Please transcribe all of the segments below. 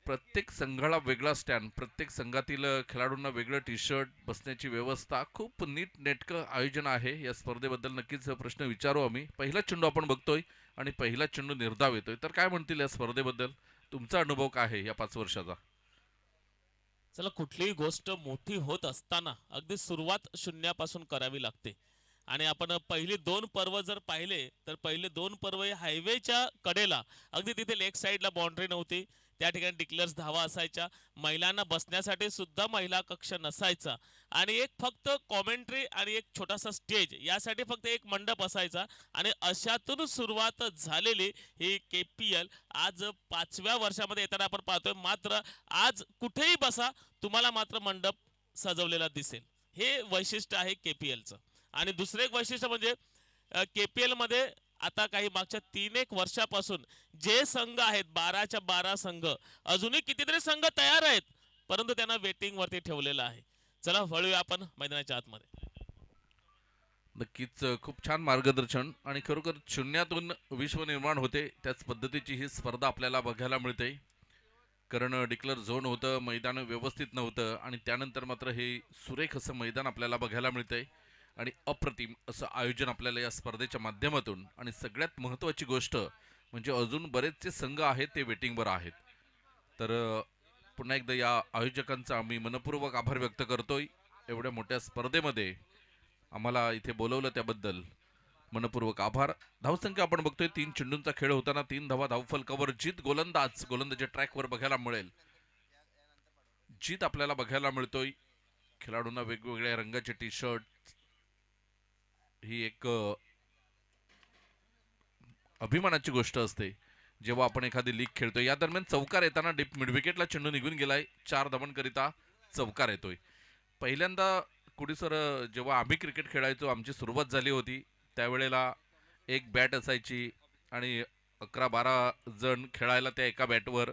प्रत्येक संघाला वेगळा स्टँड, प्रत्येक संघातील खेळाडूंना वेगळं टी शर्ट, बसण्याची व्यवस्था, खूप नीट नेटकं आयोजन आहे. या स्पर्धेबद्दल नक्कीच प्रश्न विचारू आम्ही. पहिला चेंडू आपण बघतोय आणि पहिला चेंडू निर्धाव येतोय. तर काय म्हणतील या स्पर्धेबद्दल? तुमचा अनुभव काय आहे या 5 वर्षाचा? चला कुठलीही गोष्ट मोठी होत असताना अगदी सुरुवात शून्यापासून करावी लागते. आणि आपण पहिली दोन पर्व जर पाहिले तर पहिले दोन पर्व हे हायवेच्या कडेला अगदी तिथे लेग साईडला बाउंड्री नव्हती. त्या ठिकाणी डिक्लेअर्स धावा असायच्या. महिलांना बसण्यासाठी सुद्धा महिला कक्ष नसायचा. आणि एक फक्त कॉमेंट्री आणि एक छोटासा स्टेज यासाठी फक्त एक मंडप असायचा. आणि अशातून सुरुवात झालेली ही KPL आज 5व्या वर्षामध्ये येताना आपण पाहतोय. मात्र आज कुठेही बसा तुम्हाला मात्र मंडप सजवलेला दिसेल. हे वैशिष्ट्य आहे KPLचं. आणि दुसरे एक वैशिष्ट्य म्हणजे KPL मध्ये आता काही मागच्या 3-1 वर्षापासून जे संघ आहेत 12च्या 12 संघ अजूनही कितीतरी संघ तयार आहेत, परंतु त्यांना वेटिंग वरती ठेवलेलं आहे. चला वळूया आपण मैदानाच्या आतमध्ये. नक्कीच खूप छान मार्गदर्शन आणि खरोखर शून्यातून विश्व निर्माण होते त्याच पद्धतीची ही स्पर्धा आपल्याला बघायला मिळते. कारण डिक्लेअर झोन होतं, मैदान व्यवस्थित नव्हतं आणि त्यानंतर मात्र हे सुरेख असं मैदान आपल्याला बघायला मिळतंय आणि अप्रतिम असं आयोजन आपल्याला या स्पर्धेच्या माध्यमातून. आणि सगळ्यात महत्त्वाची गोष्ट म्हणजे अजून बरेचसे संघ आहेत ते वेटिंगवर आहेत. तर पुन्हा एकदा या आयोजकांचा आम्ही मनपूर्वक आभार व्यक्त करतोय. एवढ्या मोठ्या स्पर्धेमध्ये आम्हाला इथे बोलवलं त्याबद्दल मनपूर्वक आभार. धावसंख्या आपण बघतोय 3 चेंडूंचा खेळ होताना 3 धावा धावफलकावर. जीत गोलंदाजी ट्रॅकवर बघायला मिळेल. जीत आपल्याला बघायला मिळतोय. खेळाडूंना वेगवेगळ्या रंगाचे टी शर्ट, ही एक अभिमानाची गोष्ट असते जेव्हा आपण एखादी लीग खेळतोय. या दरम्यान चौकार येताना मिडविकेटला चेंडू निघून गेलाय. 4 धावांकरिता चौकार येतोय. पहिल्यांदा कुडी सर, जेव्हा आम्ही क्रिकेट खेळायचो आमची सुरुवात झाली होती त्यावेळेला एक बॅट असायची आणि 11-12 जण खेळायला त्या एका बॅटवर.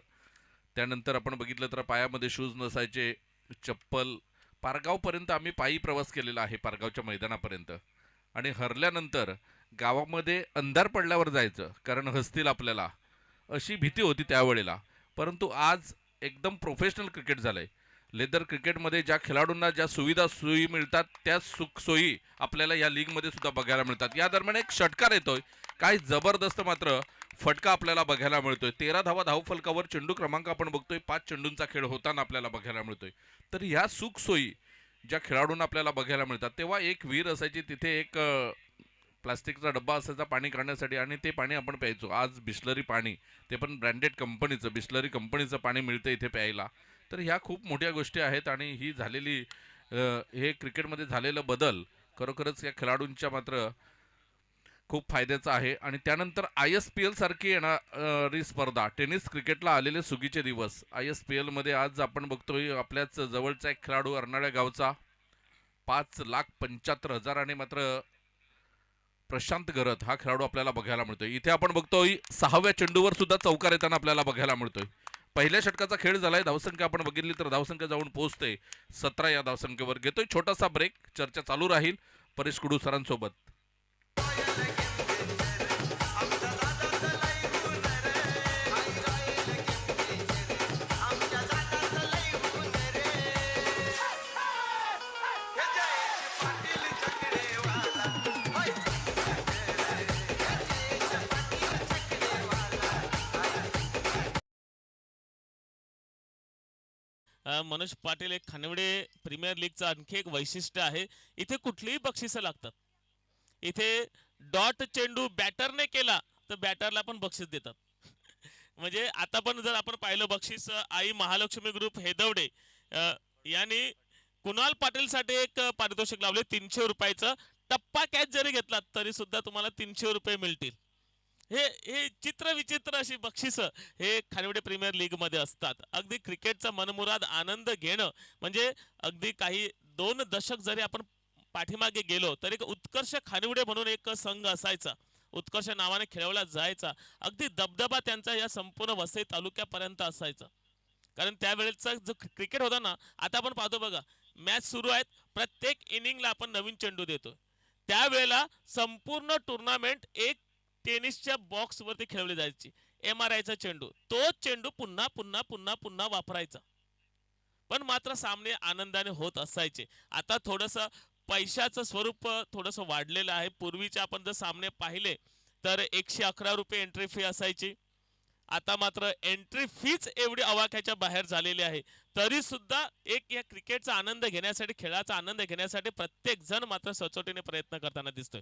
त्यानंतर आपण बघितलं तर पायामध्ये शूज नसायचे, चप्पल. पारगावपर्यंत आम्ही पायी प्रवास केलेला आहे, पारगावच्या मैदानापर्यंत. आणि हरल्यानंतर गावामध्ये अंधार पडल्यावर जायचं कारण हसतील आपल्याला, अशी भीती होती त्यावेळेला. परंतु आज एकदम प्रोफेशनल क्रिकेट झालंय. लेदर क्रिकेटमध्ये ज्या खेळाडूंना ज्या सुविधा सोयी मिळतात त्या सुखसोयी आपल्याला या लीगमध्ये सुद्धा बघायला मिळतात. या दरम्यान एक षटकार येतोय, काय जबरदस्त मात्र फटका आपल्याला बघायला मिळतोय. 13 धावा धावफलकावर. चेंडू क्रमांक आपण बघतोय 5 चेंडूंचा खेळ होताना आपल्याला बघायला मिळतोय. तर ह्या सुखसोयी ज्या खेळाडूंना आपल्याला बघायला मिळतात, तेव्हा एक विहीर असायची, तिथे एक प्लास्टिकचा डब्बा असायचा पाणी काढण्यासाठी आणि ते पाणी आपण प्यायचो. आज बिस्लरी पाणी, ते पण ब्रँडेड कंपनीचं, बिस्लरी कंपनीचं पाणी मिळतं इथे प्यायला. तर ह्या खूप मोठ्या गोष्टी आहेत आणि ही झालेली हे क्रिकेटमध्ये झालेलं बदल खरोखरच या खेळाडूंच्या मात्र खूप फायद्याचा आहे. आणि त्यानंतर ISPL सारखी येणारी स्पर्धा, टेनिस क्रिकेटला आलेले सुगीचे दिवस. ISPL मध्ये आज आपण बघतोय आपल्याच जवळचा एक खेळाडू अर्नाळ्या गावचा 5,75,000 मात्र प्रशांत गरत हा खेळाडू आपल्याला बघायला मिळतोय. इथे आपण बघतोय 6व्या चेंडूवर सुद्धा चौकार येताना आपल्याला बघायला मिळतोय. पहिल्या षटकाचा खेळ झालाय. धावसंख्या आपण बघितली तर धावसंख्या जाऊन पोहोचते 17 या धावसंख्येवर. घेतोय छोटासा ब्रेक, चर्चा चालू राहील परेश कुडू सरांसोबत. मनोज पाटील, एक खानवडे प्रीमियर लीगचं आणखी एक वैशिष्ट्य आहे. इथे कुठलीही बक्षिसं लागतात. इथे डॉट चेंडू बॅटरने केला तर बॅटरला पण बक्षीस देतात. म्हणजे आता पण जर आपण पाहिलं बक्षीस आई महालक्ष्मी ग्रुप हेदवडे यांनी कुणाल पाटील साठी एक पारितोषिक लावले 300 रुपयाचं. टप्पा कॅच जरी घेतला तरी सुद्धा तुम्हाला 300 रुपये मिळतील. हे हे चित्र विचित्र अशी बक्षिस हे खानवडे प्रीमियर लीग मध्ये असतात. अगदी क्रिकेटचा मनमुराद आनंद घेणं म्हणजे अगदी काही 2 दशक जरी आपण पाठीमागे गेलो तर एक उत्कर्ष खानिवडे म्हणून एक संघ असायचा. उत्कर्ष नावाने खेळवला जायचा. अगदी दबदबा त्यांचा या संपूर्ण वसई तालुक्यापर्यंत असायचा. कारण त्यावेळेचा जो क्रिकेट होता ना, आता आपण पाहतो बघा, मॅच सुरू आहेत, प्रत्येक इनिंगला आपण नवीन चेंडू देतो. त्यावेळेला संपूर्ण टुर्नामेंट एक टेनिसच्या बॉक्स वरती खेळवली जायची. MRI चा चेंडू, तोच चेंडू पुन्हा पुन्हा पुन्हा पुन्हा वापरायचा. पण मात्र सामने आनंदाने होत असायचे. आता थोडस पैशाचं स्वरूप थोडस वाढलेलं आहे. पूर्वीचे आपण जर सामने पाहिले तर 111 रुपये एंट्री फी असायची. आता मात्र एंट्री फीच एवढी आवाक्याच्या बाहेर झालेली आहे. तरी सुद्धा एक या क्रिकेटचा आनंद घेण्यासाठी, खेळाचा आनंद घेण्यासाठी प्रत्येक जण मात्र सचोटीने प्रयत्न करताना दिसतोय.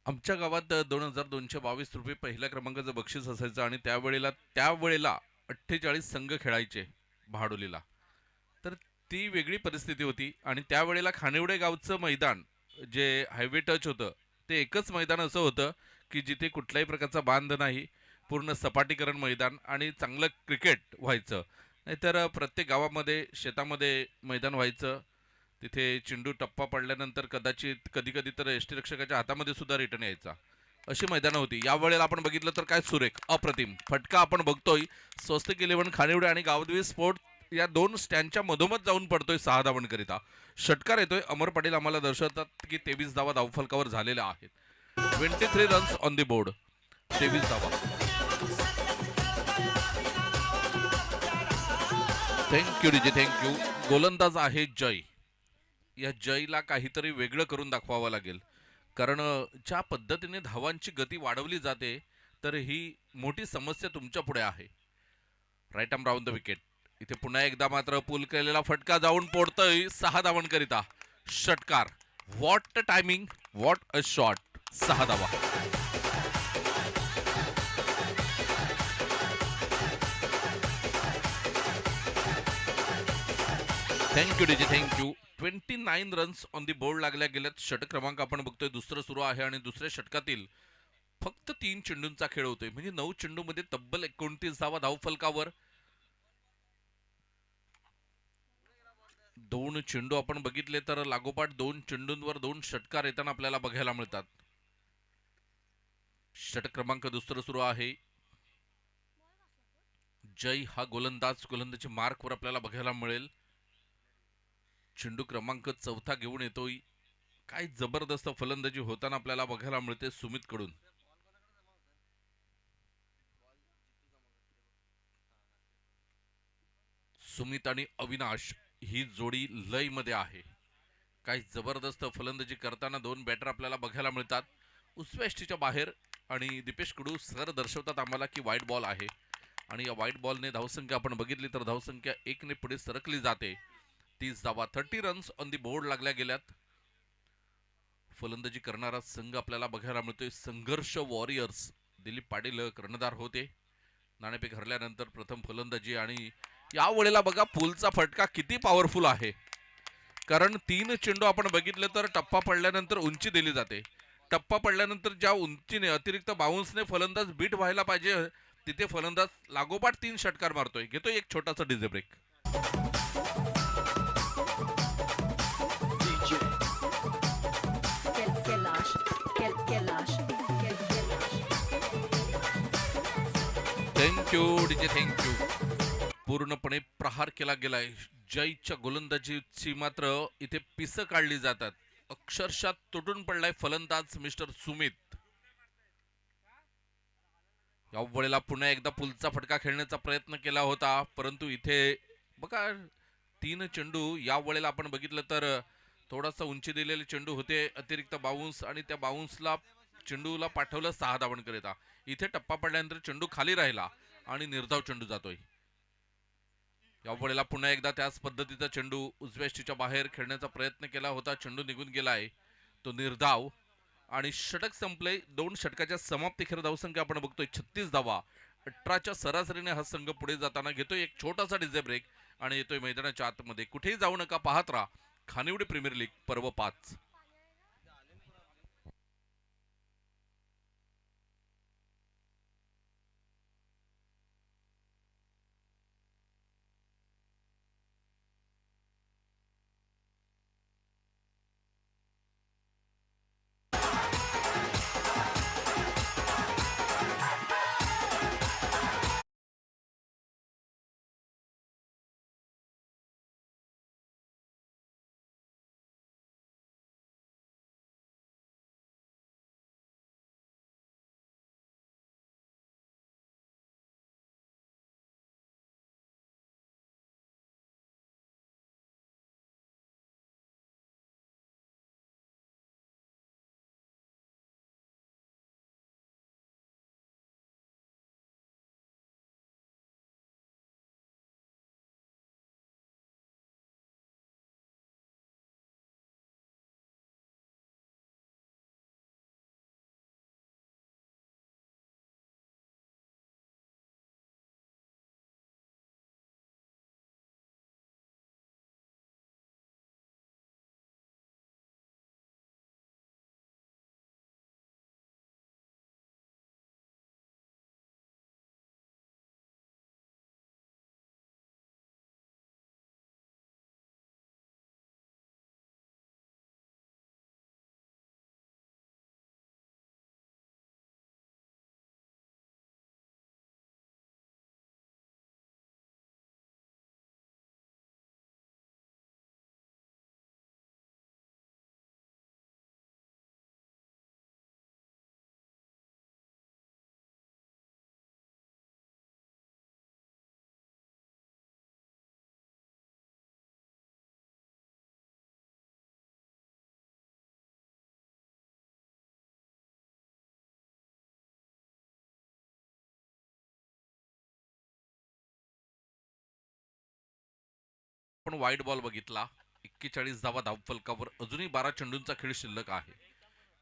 आमच्या गावात 2222 रुपये पहिल्या क्रमांकाचं बक्षीस असायचं आणि त्यावेळेला 48 संघ खेळायचे भाडोलीला. तर ती वेगळी परिस्थिती होती आणि त्यावेळेला खानिवडे गावचं मैदान जे हायवे टच होतं ते एकच मैदान असं होतं की जिथे कुठल्याही प्रकारचा बांध नाही, पूर्ण सपाटीकरण मैदान आणि चांगलं क्रिकेट व्हायचं. नाहीतर प्रत्येक गावामध्ये शेतामध्ये मैदान व्हायचं. तिथे चेंडू टप्पा पडल्यानंतर कदाचित कधी कधी तर यष्टीरक्षकाच्या हातामध्ये सुद्धा रिटर्न यायचा. अशी मैदानं होती. यावेळेला आपण बघितलं तर काय सुरेख अप्रतिम फटका आपण बघतोय. स्वस्तिक 11 खानिवडे आणि गावदेवी स्पोर्ट या दोन स्टँडच्या मधोमध जाऊन पडतोय 6 धावांकरिता. षटकार येतोय. अमर पाटील आम्हाला दर्शवतात की 23 धावा धावफलकावर झालेल्या आहेत. 23 रन्स ऑन द बोर्ड. 23 धावा. Thank you DJ thank you. गोलंदाज आहे जय. या जयला काहीतरी वेगळं करून दाखवावं लागेल. कारण ज्या पद्धतीने धावांची गती वाढवली जाते तर ही मोठी समस्या तुमच्या पुढे आहे. Right arm round the wicket. इथे पुन्हा एकदा मात्र पुल केलेला फटका जाऊन पोडतोय 6 धावांकरिता. षटकार. What a timing, what a shot. 6 धावा. Thank you DJ thank you. 29 runs on the board लागल्या गेल्यात. षटक क्रमांक आपण बघतोय दुसरं सुरू आहे आणि दुसऱ्या षटकातील फक्त 3 चेंडूंचा खेळ होतोय. म्हणजे 9 चेंडूमध्ये तब्बल 29 धावा धावफलकावर. 2 चेंडू आपण बघितले तर लागोपाठ 2 चेंडूंवर 2 षटकार येताना आपल्याला बघायला मिळतात. षटक क्रमांक दुसरं सुरू आहे. जय हा गोलंदाजी मार्कवर आपल्याला बघायला मिळेल. चेंडू क्रमांक 4 घेऊन येतोय. काय जबरदस्त फलंदाजी होताना आपल्याला बघायला मिळते सुमित कडून. सुमित आणि अविनाश ही जोडी लय मध्ये आहे. काही जबरदस्त फलंदाजी करताना 2 बॅटर आपल्याला बघायला मिळतात उजव्या यष्टीच्या बाहेर. आणि दीपेश कडू सर दर्शवतात आम्हाला की वाईट बॉल आहे. आणि या वाईट बॉलने धावसंख्या आपण बघितली तर धावसंख्या 1 ने पुढे सरकली जाते. 30 धावा. 30 रन्स ऑन दी बोर्ड लागल्या गेल्यात. फलंदाजी करणारा संघ आपल्याला बघायला मिळतोय संघर्ष वॉरियर्स. दिलीप पाटील कर्णधार होते. नाणेफेक हरल्यानंतर प्रथम फलंदाजी आणि या वेळेला बघा पुलचा फटका किती पॉवरफुल आहे. कारण 3 चेंडू आपण बघितले तर टप्पा पडल्यानंतर उंची दिली जाते. टप्पा पडल्यानंतर ज्या उंचीने अतिरिक्त बाउन्सने फलंदाज बीट व्हायला पाहिजे तिथे फलंदाज लागोपाठ 3 षटकार मारतोय. घेतोय एक छोटासा DJ break. Thank you DJ thank you. पूर्णपणे प्रहार केला गेलाय. जयच्या गोलंदाजीची मात्र इथे पिस काढली जातात. अक्षरशः तुटून पडलाय फलंदाज मिस्टर सुमित. या वेळेला पुन्हा एकदा पुलचा फटका खेळण्याचा प्रयत्न केला होता परंतु इथे बघा 3 चेंडू. या वेळेला आपण बघितलं तर थोडासा उंची दिलेले चेंडू होते. अतिरिक्त बाउन्स आणि त्या बाउन्सला चेंडूला पाठवलं 6 धावांकरिता. इथे टप्पा पडल्यानंतर चेंडू खाली राहिला आणि निर्धाव चेंडू जातोय. या वेळेला पुन्हा एकदा त्याच पद्धतीचा चेंडू उजव्या यष्टीच्या बाहेर खेळण्याचा प्रयत्न केला होता. चेंडू निघून गेलाय. तो निर्धाव आणि षटक संपले. 2 षटकाच्या समाप्तीखेर धावसंख्या आपण बघतोय 36 धावा. 18च्या सरासरीने हा संघ पुढे जाताना घेतोय एक छोटासा डीजे ब्रेक आणि येतोय मैदानाच्या आतमध्ये. कुठेही जाऊ नका, पाहत राहा खानिवडे प्रीमियर लीग पर्व 5. आपण वाईट बॉल बघितला. 41 धावा धावफलकावर, अजूनही 12 चेंडूंचा खेळ शिल्लक आहे.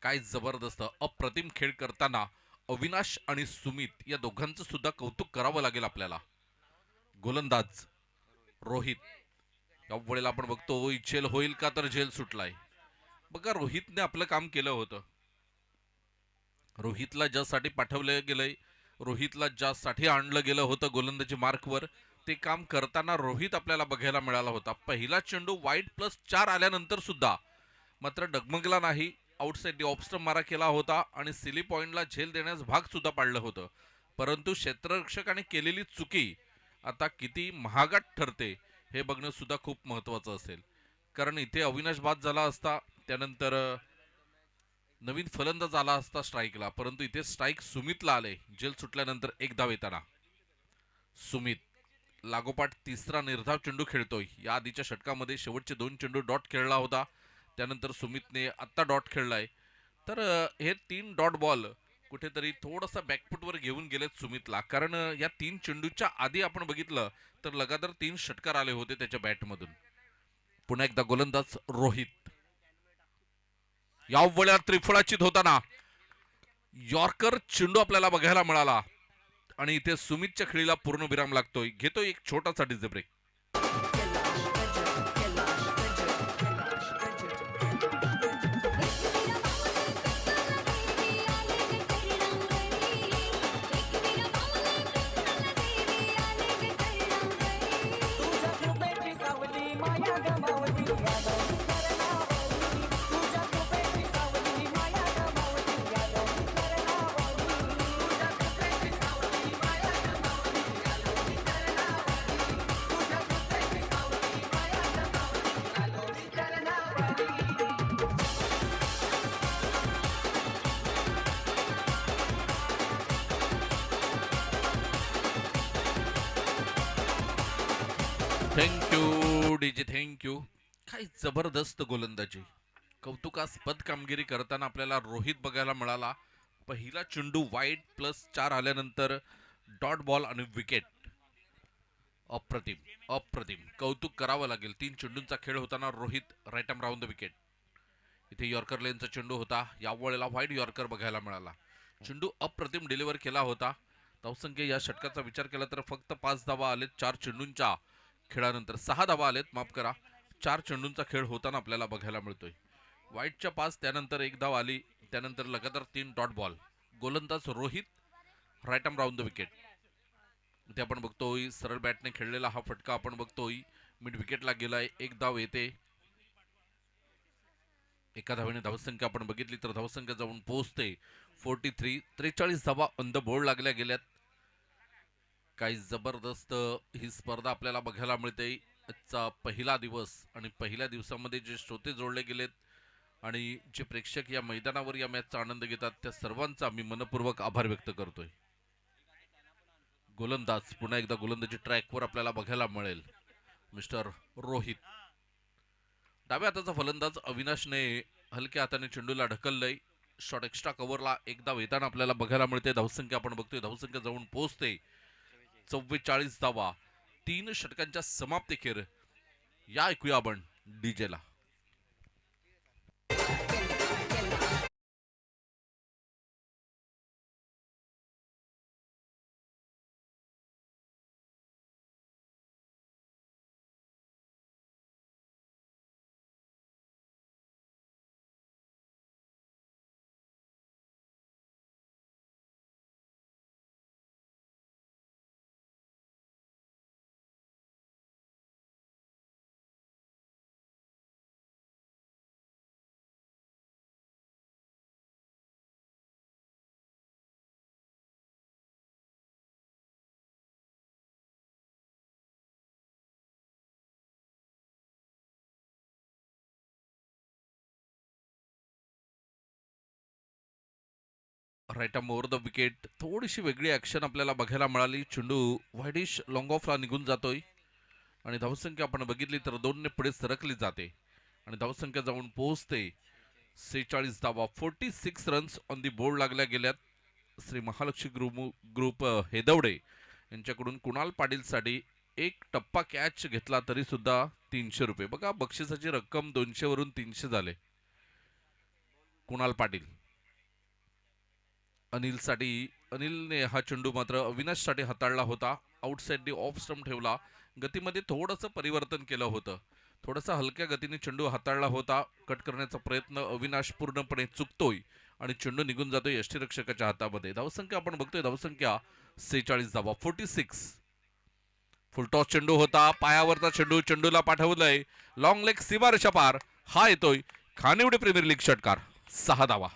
काय जबरदस्त अप्रतिम खेळ करताना अविनाश आणि सुमित या दोघांचं सुद्धा कौतुक करावं लागेल आपल्याला. गोलंदाज रोहित, या वेळेला आपण बघतो झेल होईल का, तर झेल सुटलाय. बघा, रोहितने आपलं काम केलं होतं. रोहितला ज्यासाठी पाठवलं गेलंय, रोहितला ज्यासाठी आणलं गेलं होतं गोलंदाजी मार्कवर, ते काम करताना रोहित आपल्याला बघायला मिळाला होता. पहिला चेंडू वाईड +4 आल्यानंतर सुद्धा मात्र डगमगला नाही. आउटसाइड ऑफ स्टंप मारा केला होता आणि सिली पॉइंटला झेल देण्यास भाग सुद्धा पाडलं होतं. परंतु क्षेत्ररक्षकाने केलेली चुकी आता किती महागात ठरते हे बघणं सुद्धा खूप महत्वाचं असेल. कारण इथे अविनाश बाद झाला असता, त्यानंतर नवीन फलंदाज आला असता स्ट्राईकला, परंतु इथे स्ट्राईक सुमितला आले. जेल सुटल्यानंतर एक धाव येताना सुमित लागोपाठ तिसरा निर्धाव चेंडू खेळतोय. या आधीच्या षटकामध्ये शेवटचे 2 चेंडू डॉट खेळला होता, त्यानंतर सुमितने आत्ता डॉट खेळलाय. तर हे 3 डॉट बॉल कुठेतरी थोडासा बॅकफुटवर घेऊन गेलेत सुमितला. कारण या 3 चेंडूच्या आधी आपण बघितलं तर लगातार 3 षटकार आले होते त्याच्या बॅटमधून. पुन्हा एकदा गोलंदाज रोहित, या वेळेला त्रिफळाचीत होताना यॉर्कर चेंडू आपल्याला बघायला मिळाला आणि इथे सुमितच्या खेळीला पूर्ण विराम लागतोय. घेतोय एक छोटासा DJ break. Thank you DJ, thank you. काय जबरदस्त गोलंदाजी, कौतुकास्पद कामगिरी करताना आपल्याला रोहित बघायला मिळाला. पहिला चेंडू वाईड +4 आल्यानंतर डॉट बॉल आणि विकेट. अप्रतिम अप्रतिम, कौतुक करावं लागेल. 3 चेंडूंचा खेळ होताना Rohit right arm round the wicket. इथे यॉर्कर लेनचा चेंडू होता, या वेळेला वाईड यॉर्कर बघायला मिळाला. चेंडू अप्रतिम डिलिव्हर केला होता. धावसंख्या या षटकाचा विचार केला तर फक्त 5 धावा आलेत 4 चेंडूंच्या खेळानंतर. 6 धावा आलेत, माफ करा, 4 चेंडूंचा खेळ होताना आपल्याला बघायला मिळतोय. वाईटच्या 5, त्यानंतर 1 धाव आली, त्यानंतर लगातार 3 डॉट बॉल. गोलंदाज Rohit right arm round the wicket. इथे आपण बघतोय सरळ बॅटने खेळलेला हा फटका आपण बघतोय मिड विकेटला गेलाय. 1 धाव येते. एका धावेने धावसंख्या आपण बघितली तर धावसंख्या जाऊन पोहोचते 43. 43 धावा ऑन द बोर्ड लागल्या गेल्यात. काही जबरदस्त ही स्पर्धा आपल्याला बघायला मिळते. आजचा पहिला दिवस आणि पहिल्या दिवसामध्ये जे श्रोते जोडले गेलेत आणि जे प्रेक्षक या मैदानावर या मॅचचा आनंद घेतात त्या सर्वांचा मी मनपूर्वक आभार व्यक्त करतोय. गोलंदाज पुन्हा एकदा गोलंदाजी ट्रॅकवर आपल्याला बघायला मिळेल मिस्टर रोहित. डाव्या हाताचा फलंदाज अविनाशने हलक्या हाताने चेंडूला ढकललंय. शॉट एक्स्ट्रा कव्हरला 1 धाव येताना आपल्याला बघायला मिळते. धावसंख्या आपण बघतोय धावसंख्या जाऊन पोहोचते 44 धावा 3 षटकांच्या समाप्तीखेर. या ऐकूया आपण डीजेला. Right arm over the wicket. थोडीशी वेगळी ऍक्शन आपल्याला बघायला मिळाली. चेंडू वाईडिश लॉंग ऑफला निघून जातोय आणि धावसंख्या आपण बघितली तर 2 ने पुढे सरकली जाते आणि धावसंख्या जाऊन पोहोचते 46 धावा. 46 रन्स ऑन दी बोर्ड लागल्या गेल्यात. श्री महालक्ष्मी ग्रुप हेदवडे यांच्याकडून कुणाल पाटीलसाठी एक टप्पा कॅच घेतला तरी सुद्धा 300 रुपये. बघा बक्षिसाची रक्कम 200 वरून 300 झाले. कुणाल पाटील अनिलसाठी, अनिलने हा चेंडू मात्र अविनाशसाठी हाताळला होता. आउटसाइड दी ऑफ स्टंप ठेवला. गतीमध्ये थोडंसं परिवर्तन केलं होतं. थोडासा हलक्या गतीने चेंडू हाताळला होता. कट करण्याचा प्रयत्न अविनाश पूर्णपणे चुकतोय आणि चेंडू निघून जातोय यष्टीरक्षकाच्या हातामध्ये. धावसंख्या आपण बघतोय, धावसंख्या 46 धावा, 46. फुलटॉस चेंडू होता, पायावरचा चेंडू, चेंडूला पाठवलंय लॉंग लेग सीमारेषा पार. हा येतोय खानिवडे प्रीमियर लीग षटकार, 6 धावा.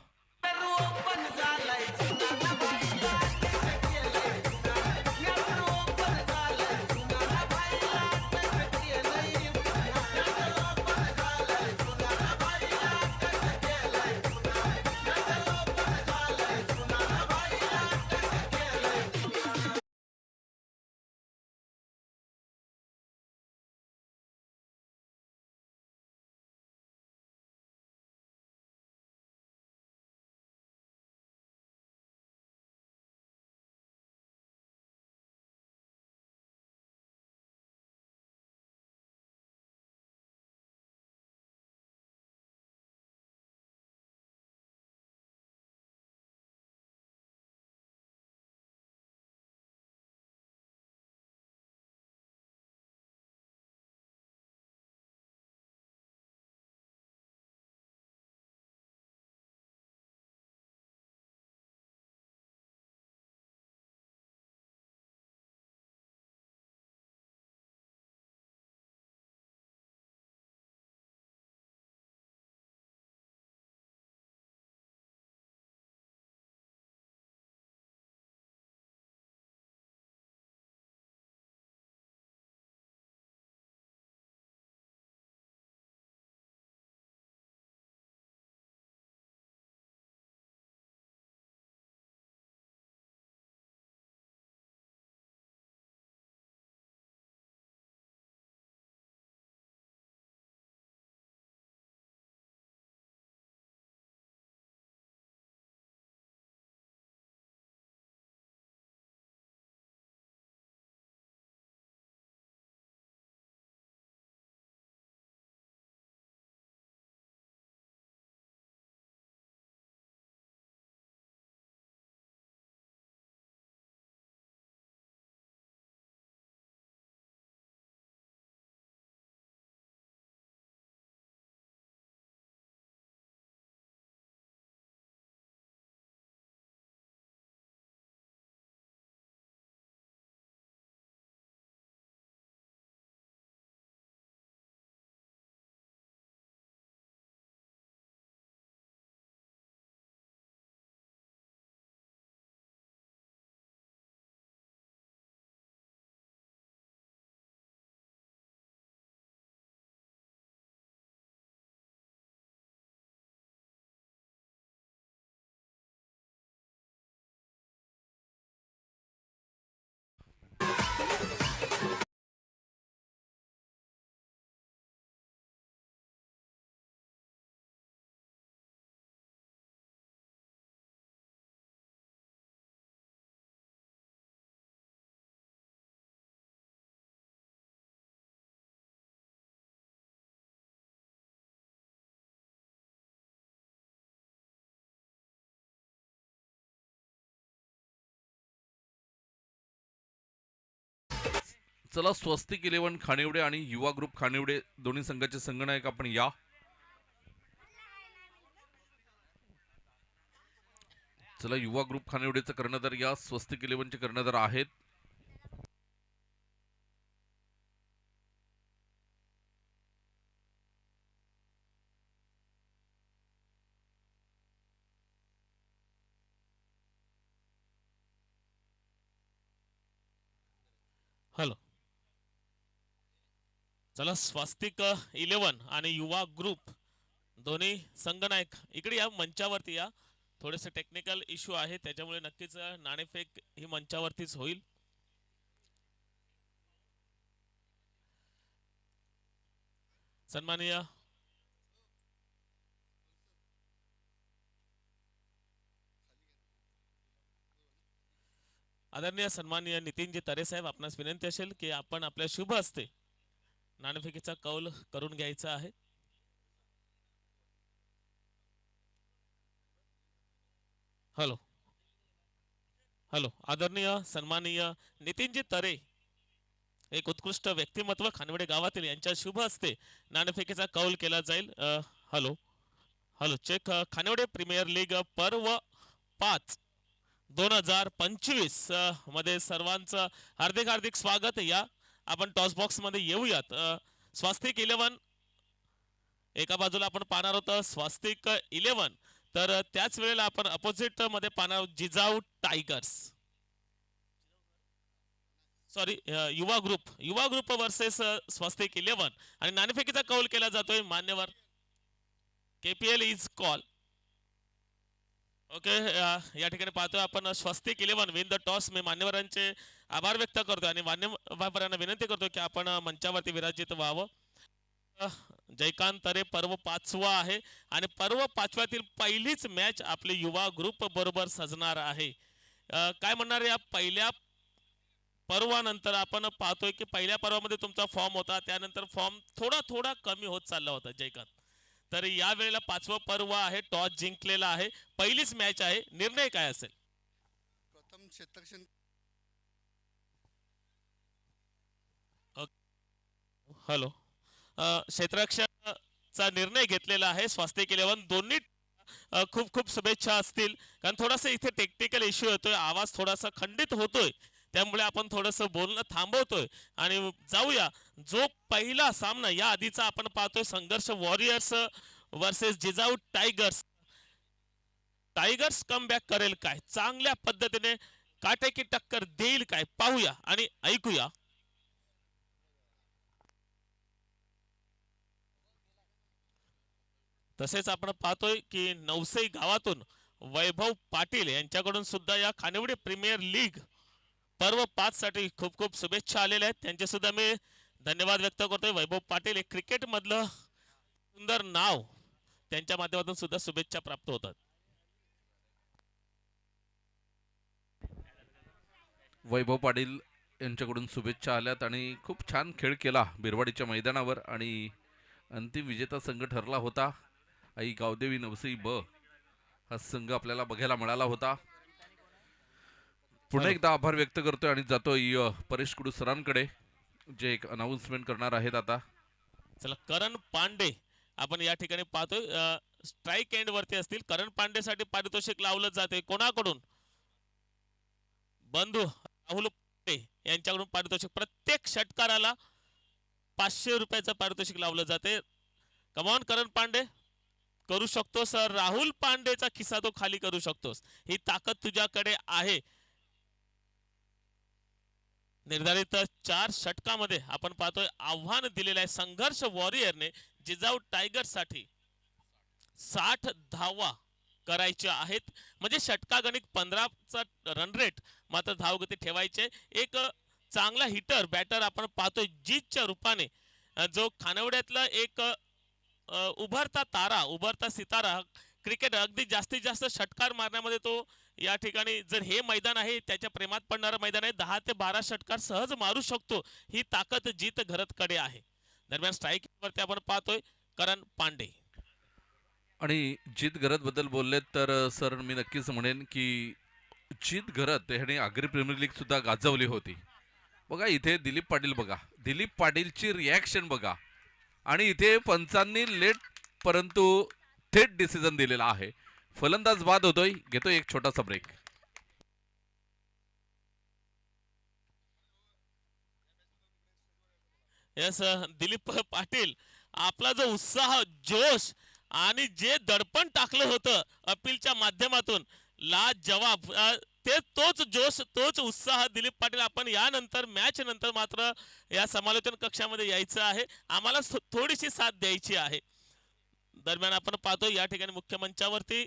चला, स्वस्तिक 11 खानिवडे आणि युवा ग्रुप खानिवडे दोन्ही संघाचे संघनायक आपण या. चला, युवा ग्रुप खानिवडेचं कर्णधार या, स्वस्तिक 11चे कर्णधार आहेत. हॅलो. चला, स्वास्तिक 11 आणि युवा ग्रुप दोन्ही संघनायक इकडे या, मंचावरती या. थोडेसे टेक्निकल इश्यू आहे, त्याच्यामुळे नक्कीच नाणेफेक ही मंचावरतीच होईल. सन्माननीय आदरणीय सन्माननीय नितीनजी तरे साहेब, आपणास विनंती असेल की आपण आपल्या शुभ हस्ते नाणेफेकीचा कौल करून घ्यायचा आहे. हॅलो हॅलो, आदरणीय सन्माननीय नितीनजी तरे, एक उत्कृष्ट व्यक्तिमत्व खानवडे गावातील, यांच्या शुभ हस्ते नाणेफेकीचा कौल केला जाईल. Hello hello check. Khanwade premier league पर्व 5 2025 मध्ये सर्वांचं हार्दिक हार्दिक स्वागत. या आपण टॉस बॉक्स मध्ये येऊयात. स्वास्तिक 11 एका बाजूला आपण पाहणार होतो, स्वास्तिक 11, तर त्याच वेळेला आपण अपोजिट मध्ये पाहणार आहोत जिजाऊ टायगर्स, सॉरी युवा ग्रुप वर्सेस स्वास्तिक 11. आणि नाणेफेकीचा कौल केला जातोय मान्यवर केपीएल इज कॉल. ओके, या ठिकाणी पाहतोय आपण स्वस्तिक 11 विन द टॉस. मी मान्यवरांचे आभार व्यक्त करतोय आणि मान्यवरांना विनंती करतो की आपण मंचावरती विराजित व्हावं. जयकांत तरे, पर्व 5वा आहे आणि पर्व 5व्यातील पहिलीच मॅच आपली युवा ग्रुप बरोबर सजणार आहे. काय म्हणणार, या पहिल्या पर्वानंतर आपण पाहतोय की पहिल्या पर्वामध्ये तुमचा फॉर्म होता, त्यानंतर फॉर्म थोडा थोडा कमी होत चालला होता जयकांत. तर या वेळेला 5वं पर्व आहे, टॉस जिंकलेला आहे, पहिलीच मॅच आहे, निर्णय काय असेल? प्रथम क्षेत्ररक्षण. हॅलो, क्षेत्ररक्षणाचा निर्णय घेतलेला आहे स्वास्तिक 11. दोन्ही खूप खूप शुभेच्छा असतील, कारण थोडासा इथे टेक्निकल इश्यू होतोय, आवाज थोडासा खंडित होतोय, त्यामुळे आपण थोडंसं बोलणं थांबवतोय आणि जाऊया. जो पहिला सामना या आधीचा आपण पाहतोय, संघर्ष warriors versus Jijau tigers. Tigers comeback करेल काय, चांगल्या पद्धतीने काटेकी टक्कर देईल काय, पाहूया आणि ऐकूया. तसेच आपण पाहतोय की नवसई गावातून वैभव पाटील यांच्याकडून सुद्धा या खानिवडे प्रीमियर लीग पर्व 5 साठी खूप खूप शुभेच्छा आलेल्या आहेत, त्यांचे सुद्धा मी धन्यवाद व्यक्त करतोय. वैभव पाटील, एक क्रिकेट मधलं सुंदर नाव, त्यांच्या माध्यमातून सुद्धा शुभेच्छा प्राप्त होतात. वैभव पाटील यांच्याकडून शुभेच्छा आल्यात आणि खूप छान खेळ केला बिरवाडीच्या मैदानावर आणि अंतिम विजेता संघ ठरला होता आई गावदेवी नवसई ब हा संघ आपल्याला बघायला मिळाला होता. पुन्हा एकदा आभार व्यक्त करतोय आणि जातोय परेश कुडू सरांकडे, जे एक अनाउन्समेंट करणार आहेत आता. चला, करण पांडे आपण या ठिकाणी पाहतोय स्ट्राईक एंड वरती असतील. करण पांडे साठी पारितोषिक लावलं जाते कोणाकडून? बंधू राहुल पांडे यांच्याकडून पारितोषिक, प्रत्येक षटकाराला 500 रुपयाचं पारितोषिक लावलं जाते. कमॉन करण पांडे, करू शकतोस. राहुल पांडेचा खिस्सा तो खाली करू शकतोस, ही ताकद तुझ्याकडे आहे. निर्धारित 4 षटकामध्ये आपण पाहतोय आव्हान दिलेलं आहे संघर्ष वॉरियरने जिजाऊ टायगर्स साठी 60 धावा करायच्या आहेत, म्हणजे षटकागणिक 15चा रन रेट, मात्र धावगती ठेवायचे. एक चांगला हिटर बॅटर आपण पाहतोय जीतच्या रूपाने, जो खानवड्यातला एक उभरता तारा, उभरता सितारा क्रिकेट, अगदी जास्तीत जास्त षटकार मारण्यामध्ये तो या ठिकाणी, जर हे मैदान आहे त्याच्या प्रेमात पडणारं मैदान आहे, 10 ते 12 षटकार सहज मारू शकतो, ही ताकद जीत घरतकडे आहे. दरम्यान स्ट्राईक वरती आपण पाहतोय करण पांडे. आणि जीत घरत बद्दल बोलले तर सर मी नक्कीच म्हणेन की जीत घरत ह्याने आगरी प्रीमियर लीग सुद्धा गाजवली होती. बघा इथे दिलीप पाटील, बघा दिलीप पाटीलची रिॲक्शन बघा, आणि इथे पंचांनी लेट परंतु थेट डिसिजन दिलेला आहे. फलंदाज बाद होतोय, घेतोय एक छोटासा ब्रेक. यस, दिलीप पाटील, आपला जो उत्साह, जोश आणि जे दडपण टाकलं होतं अपीलच्या माध्यमातून, लाजवाब, ते तोच जोश, तोच उत्साह दिलीप पाटील, आपण यानंतर मॅच नंतर मात्र या समालोचन कक्षामध्ये यायचं आहे, आम्हाला थोडीशी साथ द्यायची आहे. दरम्यान आपण पाहतो या ठिकाणी मुख्य मंचावरती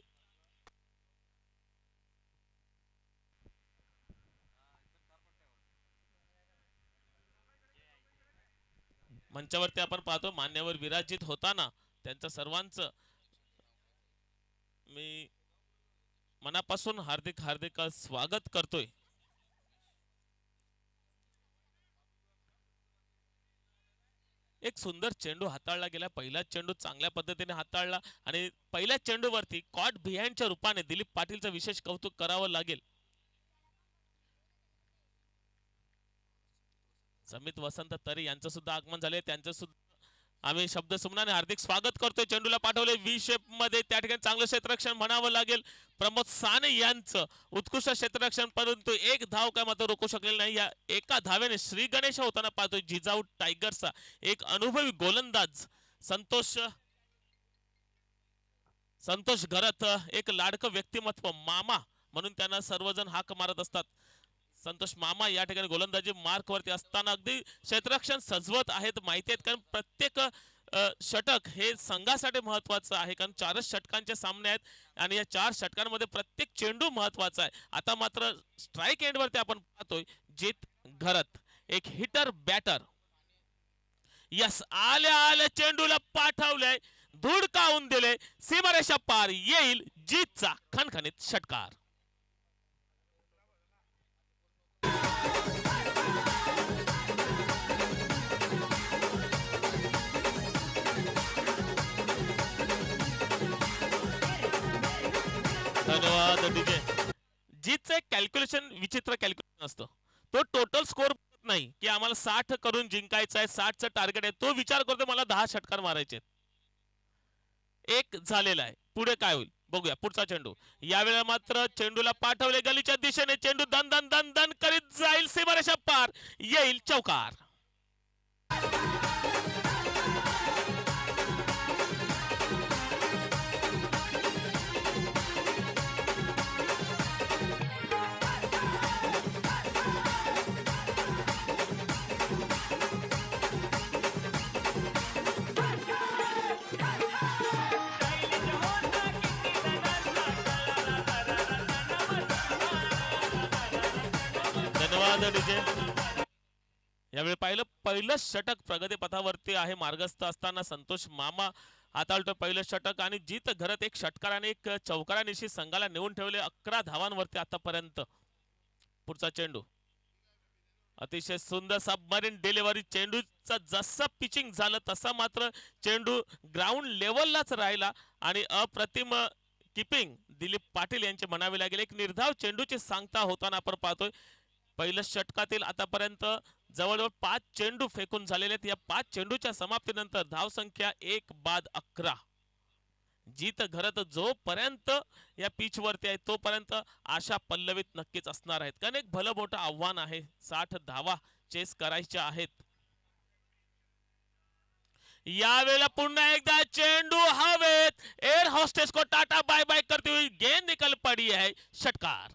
आपण पाहतो मान्यवर विराजित होताना त्यांचं सर्वांचं मी मनापासून हार्दिक हार्दिक स्वागत करतोय. एक सुंदर चेंडू हाताळला गेला. पहिला चेंडू चांगल्या पद्धतीने हाताळला आणि पहिल्या चेंडूवरती कॉट बिहाइंडच्या रूपाने दिलीप पाटीलचं विशेष कौतुक करावं लागेल. समित वसंत तरे यांचं सुद्धा आगमन झाले. त्यांचं सुद्धा आम्ही शब्द सुमनाने हार्दिक स्वागत करतोय. चेंडूला पाठवले व्ही शेप मध्ये, त्या ठिकाणी चांगलं क्षेत्ररक्षण म्हणावं लागेल प्रमोद साने यांचं. उत्कृष्ट क्षेत्ररक्षण, परंतु एक धाव काय मात्र रोखू शकलेलं नाही. या एका धावेने श्री गणेश होताना पाहतोय जिजाऊ टायगर्सचा एक अनुभवी गोलंदाज संतोष घरत, एक लाडकं व्यक्तिमत्व मामा म्हणून त्यांना सर्वजण हाक मारत असतात. संतोष मामा या ठिकाणी गोलंदाजी मार्क वरती असताना अगदी क्षेत्ररक्षण सजवत आहेत. माहिती आहेत, कारण प्रत्येक षटक हे संघासाठी महत्वाचं आहे, कारण 4च षटकांचे सामने आहेत आणि या 4 षटकांमध्ये प्रत्येक चेंडू महत्वाचा आहे. आता मात्र स्ट्राईक एंड वरती आपण पाहतोय जीत घरत, एक हिटर बॅटर. यस, आल्या चेंडूला पाठवलंय, धुडकावून दिले, सीमारेषा पार, येईल जीतचा खणखणीत षटकार. धन्यवाद डीजे. जीतचं एक कॅल्क्युलेशन, विचित्र कॅल्क्युलेशन असतं. तो टोटल स्कोर नाही की आम्हाला 60 करून जिंकायचं आहे, 60चं टार्गेट आहे. तो विचार करतो मला 10 षटकार मारायचे. एक झालेला आहे, पुढे काय होईल बघूया. पुढचा चेंडू, यावेळेला मात्र चेंडूला पाठवले गलीच्या दिशेने, चेंडू दन दन दन दन करीत जाईल, सीमारेषा पार, येईल चौकार. यावेळी पहिलं षटक प्रगती पथावरती आहे. मार्गस्थ असताना संतोष मामा हाताळतो पहिलं षटक आणि जीत घरत एक षटकाराने एक चौकारानिशी संघाला नेऊन ठेवले 11 धावांवरती आतापर्यंत. पुढचा चेंडू, अतिशय सुंदर सबमरीन डिलिव्हरी. चेंडूचा जसं पिचिंग झालं तसा मात्र चेंडू ग्राउंड लेवललाच राहिला आणि अप्रतिम किपिंग दिलीप पाटील यांचे म्हणावे लागेल. एक निर्धाव चेंडूची सांगता होताना आपण पाहतोय. पहिल्या षटकातील आतापर्यंत जवळजवळ 5 चेंडू फेकून झालेले आहेत. या 5 चेंडूच्या समाप्तीनंतर धावसंख्या 1 बाद 11. जीत घरत जोपर्यंत या पिच वरती आहे तोपर्यंत आशा पल्लवीत नक्कीच असणार आहेत, कारण एक भलं मोठं आव्हान आहे. 60 धावा चेस करायच्या आहेत. यावेळेला पुन्हा एकदा चेंडू हवेत, एअर होस्टेस को टाटा बाय बाय करते हुए गेंद निकल पड़ी है, षटकार.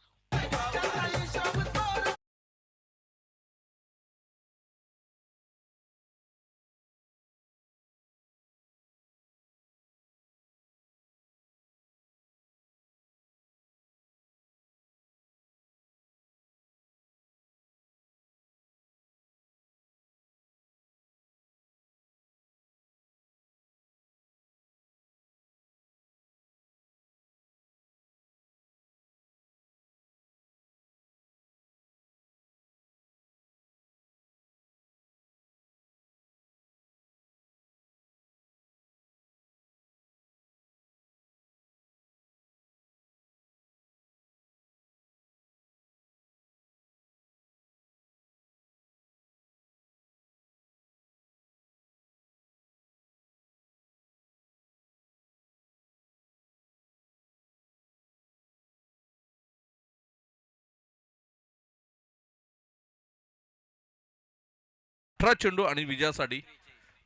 चेंडू आणि विजयासाठी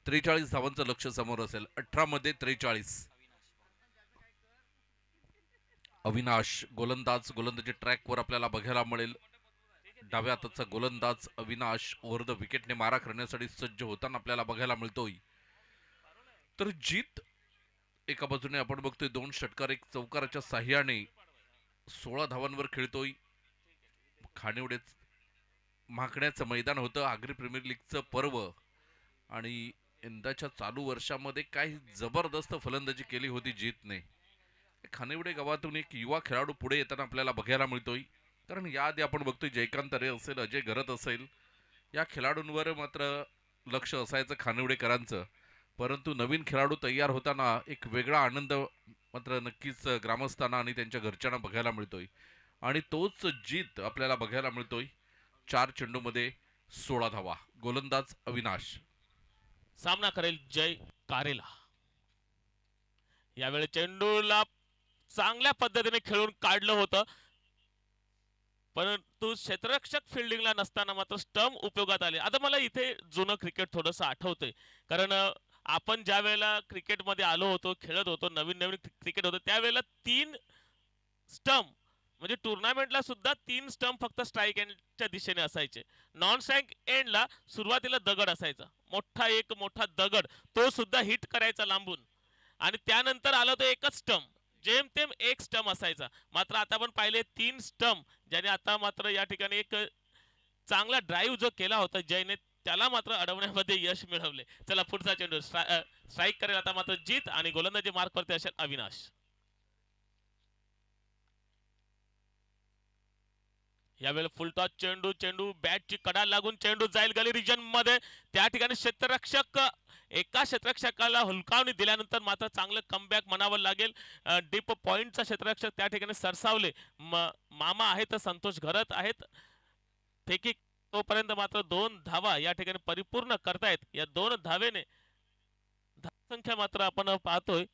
43 धावांचं लक्ष समोर असेल. 18 मध्ये 43. अविनाश गोलंदाजी ट्रॅकवर आपल्याला बघायला मिळेल. डाव्या हाताचा गोलंदाज अविनाश ओव्हर द विकेटने मारा करण्यासाठी सज्ज होताना आपल्याला बघायला मिळतोय. तर जीत एका बाजूने आपण बघतोय 2 षटकार 1 चौकाराच्या साह्याने 16 धावांवर खेळतोय. खानिवडेच मागण्याचं मैदान होतं, आगरी प्रीमियर लीगचं पर्व, आणि यंदाच्या चालू वर्षामध्ये काही जबरदस्त फलंदाजी केली होती जीतने. खानिवडे गावातून एक युवा खेळाडू पुढे येताना आपल्याला बघायला मिळतोय. कारण याआधी आपण बघतोय जयकांत रे असेल, अजय घरत असेल, या खेळाडूंवर मात्र लक्ष असायचं खानिवडेकरांचं, परंतु नवीन खेळाडू तयार होताना एक वेगळा आनंद मात्र नक्कीच ग्रामस्थांना आणि त्यांच्या घरच्यांना बघायला मिळतोय. आणि तोच जीत आपल्याला बघायला मिळतोय. 4 चेंडूमध्ये 16 धावा. गोलंदाज अविनाश. सामना करेल जय कारेला. यावेळी चेंडूला चांगल्या पद्धतीने खेळून काढलं होतं, परंतु क्षेत्ररक्षक फिल्डिंगला नसताना मात्र स्टंप उपयोगात आले. आता मला इथे जुनं क्रिकेट थोडंसं आठवतंय, कारण आपण ज्या वेळेला क्रिकेटमध्ये आलो होतो, खेळत होतो, नवीन नवीन क्रिकेट होतं, त्यावेळेला 3 स्टंप म्हणजे टुर्नामेंटला सुद्धा 3 स्टंप फक्त स्ट्राईक एंडच्या दिशेने असायचे. नॉन स्ट्राईक एंडला सुरुवातीला दगड असायचा, मोठा दगड, तो सुद्धा हिट करायचा लांबून, आणि त्यानंतर आला तो एकच स्टंप, जेमतेम एक स्टंप असायचा. मात्र आता आपण पाहिले 3 स्टंप, ज्याने आता मात्र या ठिकाणी एक चांगला ड्राईव्ह जो केला होता जयने, त्याला मात्र अडवण्यामध्ये यश मिळवले. चला पुढचा चेंडू स्ट्राईक करेल आता मात्र जीत, आणि गोलंदाजी मार्क करते असेल अविनाश. यावेळी फुलटॉस चेंडू बॅटची कडा लागून चेंडू जाईल गली रिजन मध्ये. त्या ठिकाणी क्षेत्ररक्षक एका क्षेत्ररक्षकाला हुलकावणी दिल्यानंतर मात्र चांगलं कमबॅक म्हणावं लागेल. डीप पॉइंटचा क्षेत्ररक्षक त्या ठिकाणी सरसावले. मामा आहेत, संतोष घरत आहेत, फेकी तोपर्यंत मात्र 2 धावा या ठिकाणी परिपूर्ण करतायत. या 2 धावेने धावसंख्या मात्र आपण पाहतोय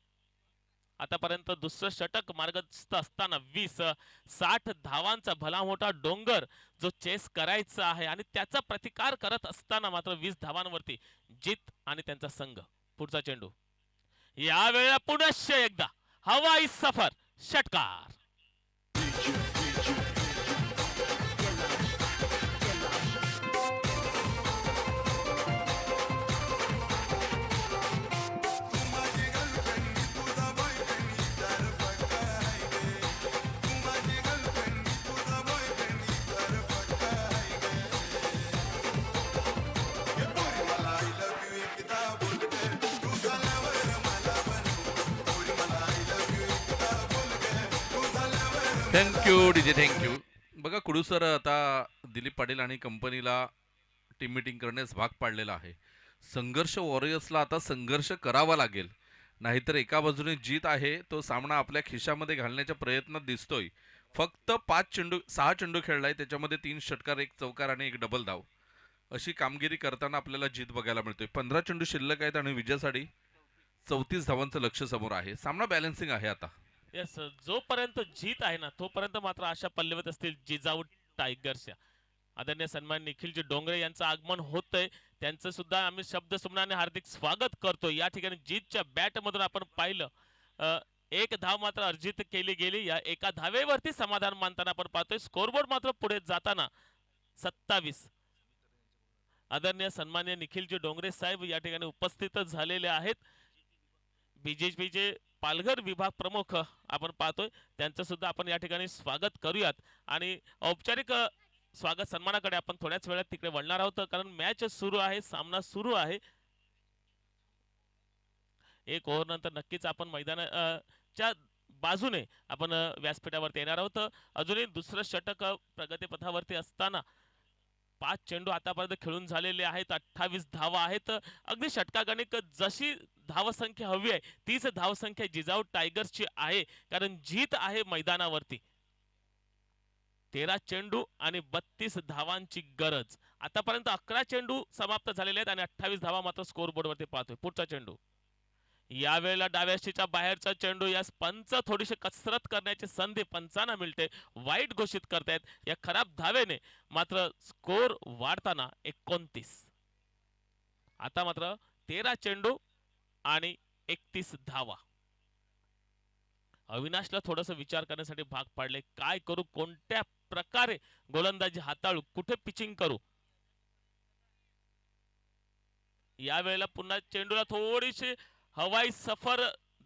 आतापर्यंत दुसरं षटक मार्गस्थ असताना 20-60 धावांचा भला मोठा डोंगर जो चेस करायचा आहे, आणि त्याचा प्रतिकार करत असताना मात्र 20 धावांवरती जीत आणि त्यांचा संघ. पुढचा चेंडू यावेळेला पुनश्च एकदा हवाई सफर, षटकार. Thank you DJ, thank you. बघा कुडू सर आता दिलीप पाटील आणि कंपनीला टीम मीटिंग करण्यास भाग पाडलेला आहे. संघर्ष वॉरियर्सला आता संघर्ष करावा लागेल, नाहीतर एका बाजूने जीत आहे तो सामना आपल्या खिशामध्ये घालण्याच्या प्रयत्नात दिसतोय. फक्त 6 चेंडू खेळलाय, त्याच्यामध्ये 3 षटकार, 1 चौकार आणि 1 डबल धाव, अशी कामगिरी करताना आपल्याला जीत बघायला मिळतोय. 15 चेंडू शिल्लक आहेत आणि विजयासाठी 34 धावांचं लक्ष समोर आहे. सामना बॅलन्सिंग आहे आता. येस, जोपर्यंत जीत आहे ना तोपर्यंत मात्र आशा पल्लवित असतील जिजाऊ टायगर्सच्या. आदरणीय सन्मान निखिलजी डोंगरे यांचं आगमन होतंय, त्यांचं सुद्धा आम्ही शब्द सुमनाने हार्दिक स्वागत करतो. या ठिकाणी जीतच्या बॅट मधून आपण पाहिलं 1 धाव मात्र अर्जित केली गेली. या एका धावेवरती समाधान मानताना आपण पाहतोय. स्कोरबोर्ड मात्र पुढे जाताना 27. आदरणीय सन्मान्य निखिलजी डोंगरे साहेब या ठिकाणी उपस्थित झालेले आहेत. बीजेपीचे पालघर विभाग प्रमुख आपण पाहतोय, त्यांचं सुद्धा आपण या ठिकाणी स्वागत करूयात, आणि औपचारिक स्वागत सन्मानाकडे आपण थोड्याच वेळात तिकडे वळणार आहोत, कारण मॅच सुरू आहे, सामना सुरू आहे. 1 ओव्हर नंतर नक्कीच आपण मैदानाच्या बाजूने आपण व्यासपीठावरती येणार आहोत. अजूनही दुसरं षटक प्रगतीपथावरती असताना 5 चेंडू आतापर्यंत खेळून झालेले आहेत. 28 धावा आहेत. अगदी षटकागणिक जशी धावसंख्या हवी आहे तीच धावसंख्या जिजाऊ टायगर्सची आहे, कारण जीत आहे मैदानावरती. 13 चेंडू आणि 32 धावांची गरज. आतापर्यंत 11 चेंडू समाप्त झालेले आहेत आणि 28 धावा मात्र स्कोरबोर्ड वरती पाहतोय. पुढचा चेंडू यावेळेला डाव्याशीच्या बाहेरचा चेंडू. यास पंच थोडीशी कसरत करण्याची संधी पंचांना मिळते, वाईट घोषित करतायत. या खराब धावेने मात्र स्कोर वाढताना 29. आता मात्र 13 चेंडू आणि 31 धावा. अविनाशला थोडस विचार करण्यासाठी भाग पाडले, काय करू, कोणत्या प्रकारे गोलंदाजी हाताळू, कुठे पिचिंग करू. यावेळेला पुन्हा चेंडूला थोडीशी हवाई सफर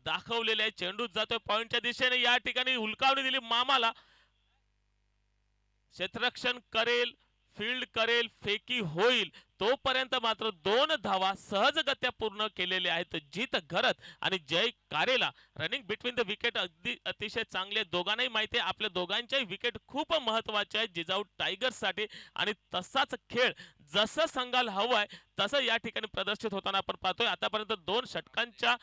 दाखवलेली आहे. चेंडू जातोय पॉइंटच्या दिशेने. या ठिकाणी हुलकावणी दिली मामाला. क्षेत्ररक्षण करेल, फील्ड करेल, फेकी होईल तोपर्यंत मात्र 2 धावा सहजगत्या पूर्ण केलेल्या आहेत जीत घरत आणि जय कारेला. रनिंग बिटवीन द विकेट अगदी अतिशय चांगले, दोघांनाही माहिती आहे आपल्या दोघांच्याही विकेट खूप महत्वाचे आहेत जिजाऊ टायगर्ससाठी आणि तसाच खेळ जसं संघाला हवंय तसं या ठिकाणी प्रदर्शित होताना आपण पाहतोय. आतापर्यंत 2 षटकांच्या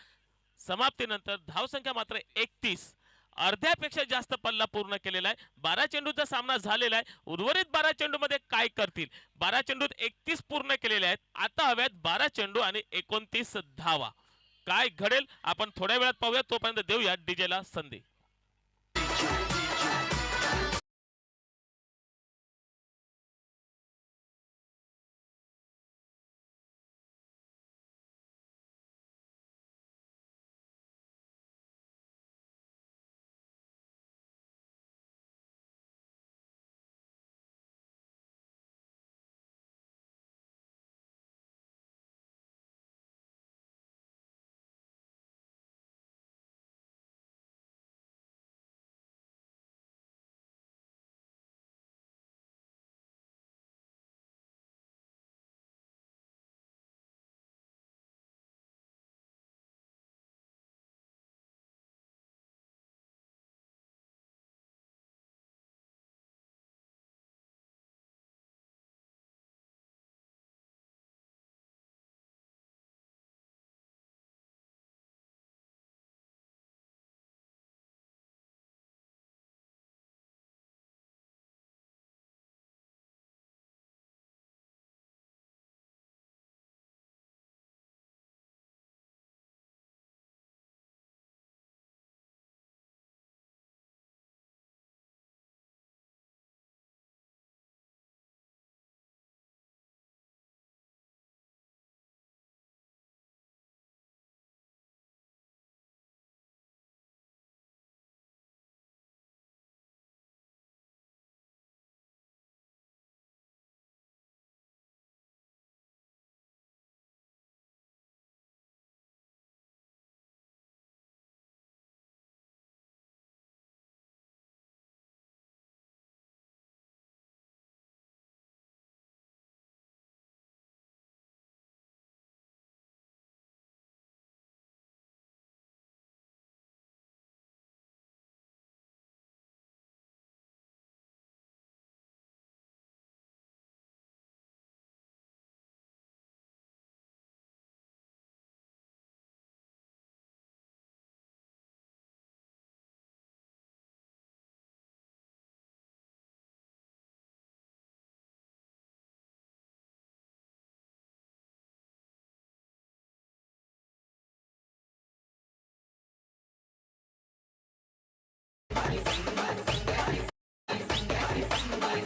समाप्तीनंतर धावसंख्या मात्र 31, अर्ध्यापेक्षा जास्त पल्ला पूर्ण केलेला आहे. 12 चेंडूचा सामना झालेला आहे. उर्वरित 12 चेंडू मध्ये काय करतील? 12 चेंडूत 31 पूर्ण केलेले आहेत. आता हव्यात 12 चेंडू आणि 29 धावा. काय घडेल आपण थोड्या वेळात पाहूया. तोपर्यंत देऊया डीजेला संधी.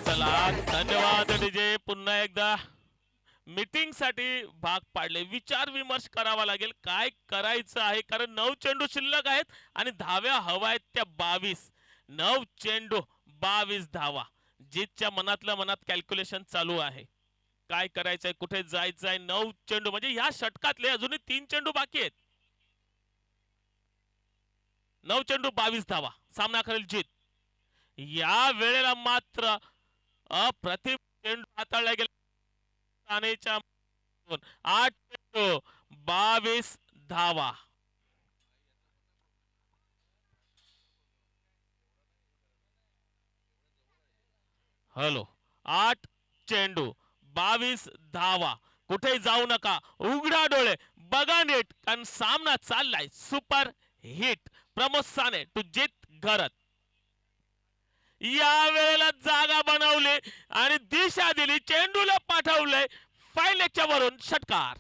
चला धन्यवाद डीजे. पुन्हा एकदा मीटिंग साठी भाग पाडले. विचार विमर्श करावा लागेल काय करायचं आहे, कारण 9 चेंडू शिल्लक आहेत आणि धाव्या हवा आहेत त्या 22. 9 चेंडू 22 धावा. जीतच्या मनातल्या मनात कॅल्क्युलेशन चालू आहे. काय करायचंय, कुठे जायचंय. 9 चेंडू म्हणजे ह्या षटकातले अजूनही 3 चेंडू बाकी आहेत. 9 चेंडू 22 धावा. सामनाखेल जीत. या वेळेला मात्र अप्रतिम चेंडू हाताळला गेला. 8 चेंडू 22 धावा. हॅलो, 8 चेंडू 22 धावा. कुठे जाऊ नका, उघडा डोळे, बघा नीट, कारण सामना चाललाय super hit. Pramod Sane to Jeet Gharat. या वेळेला जागा बनवली आणि दिशा दिली, चेंडूला पाठवलंय फायलेच्या वरून षटकार.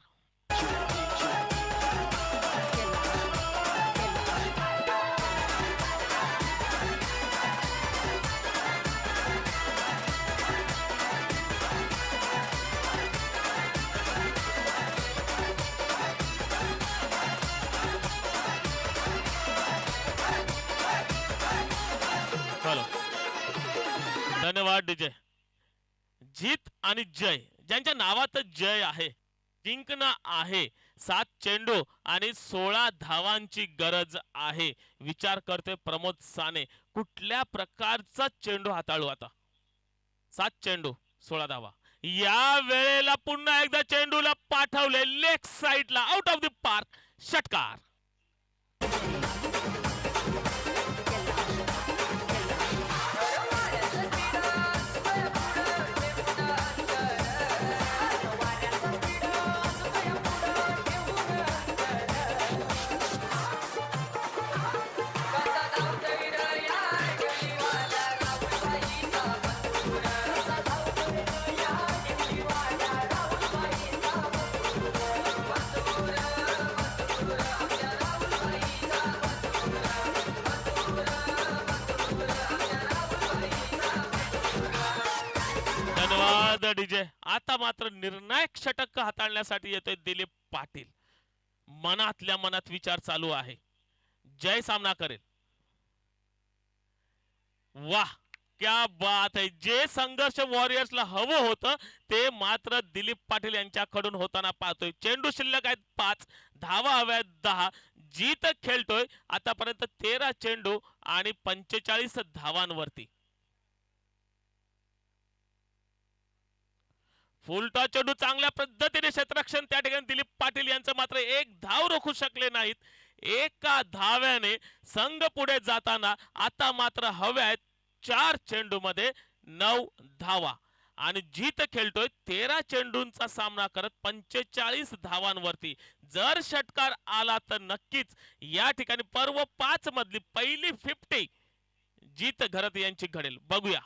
धन्यवाद डीजे. जीत आणि जय ज्यांच्या नावातच जय आहे, जिंकणं आहे. 7 चेंडू आणि 16 धावांची गरज आहे. विचार करते प्रमोद साने कुठल्या प्रकारचा चेंडू हाताळू आता. 7 चेंडू 16 धावा. या वेळेला पुन्हा एकदा चेंडूला पाठवले लेग साइडला आउट ऑफ द पार्क. षटकार. धन्यवाद डीजे. आता मात्र निर्णायक षटक हाताळण्यासाठी येतोय दिलीप पाटील. मनातल्या मनात विचार चालू आहे, जय सामना करेल. वाह क्या बात आहे. जे संघर्ष वॉरियर्सला हवं होतं ते मात्र दिलीप पाटील यांच्याकडून होताना पाहतोय. चेंडू शिल्लक आहेत 5, धावा हव्यात 10. जीत खेळतोय आतापर्यंत 13 चेंडू आणि 45 धावांवरती. फुलटॉस चेंडू चांगल्या पद्धतीने क्षेत्ररक्षण त्या ठिकाणी दिलीप पाटील यांचं मात्र एक धाव रोखू शकले नाहीत. एका धाव्याने संघ पुढे जाताना आता मात्र हव्या आहेत 4 चेंडू मध्ये 9 धावा आणि जीत खेळतोय 13 चेंडूंचा सामना करत 45 धावांवरती. जर षटकार आला तर नक्कीच या ठिकाणी पर्व 5 मधली पहिली 50 जीत घरत यांची घडेल. बघूया.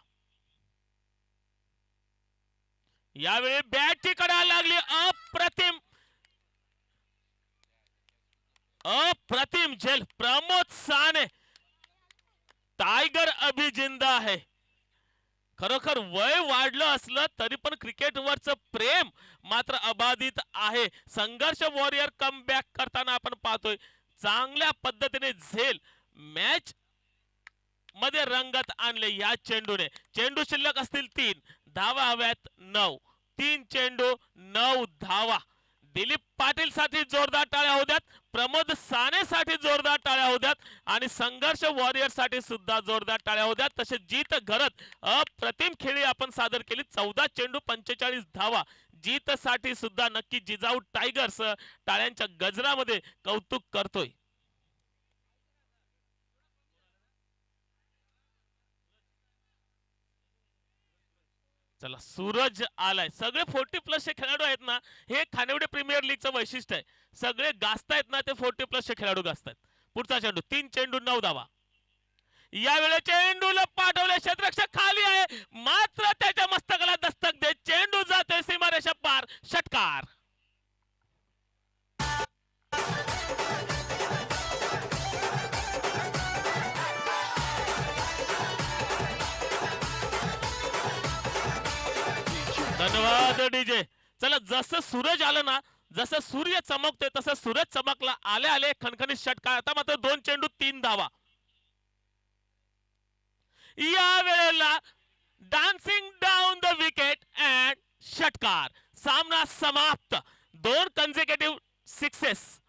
यावेळी बॅटची कडा लागली. अप्रतिम अप्रतिम झेल. प्रमोद साने टायगर अभिजिंदा आहे. खरोखर वय वाढलं असलं तरी पण क्रिकेटवरचं प्रेम मात्र अबाधित आहे. संघर्ष वॉरियर कमबॅक करताना आपण पाहतोय चांगल्या पद्धतीने झेल मॅच मध्ये रंगत आणले या चेंडूने. चेंडू शिल्लक असतील 3, धावा हव्यात 9. 3 चेंडू 9 धावा. दिलीप पाटील साठी जोरदार टाळ्या होऊ द्यात, प्रमोद साने साठी जोरदार टाळ्या होऊ द्यात आणि संघर्ष वॉरियर साठी सुद्धा जोरदार टाळ्या होऊ द्यात. तसे जीत घरत अप्रतिम खेळी आपण सादर केली. 14 चेंडू 45 धावा. जीत साठी सुद्धा नक्की जिजाऊ टायगर्स टाळ्यांच्या गजरामध्ये कौतुक करतोय. चला सूरज आलाय. सगळे 40+ चे खेळाडू आहेत ना, हे खानिवडे प्रीमियर लीगचं वैशिष्ट्य आहे. सगळे गाजतायत ना ते 40+ चे खेळाडू गाजतायत. पुढचा चेंडू 3 चेंडू 9 धावा. यावेळी चेंडूला पाठवले क्षेत्ररक्षक खाली आहे मात्र त्याच्या मस्तकाला दस्तक देत चेंडू जातोय सीमारेषा पार. षटकार. धन्यवाद डीजे. चला जसं सूरज आलं ना, जसं सूर्य चमकतोय तसं सूरज चमकला. आले आले खणखणीत षटकार. आता मात्र 2 चेंडू 3 धावा. या वेळेला dancing down the wicket and षटकार. सामना समाप्त. 2 कन्झिक्युटिव्ह 6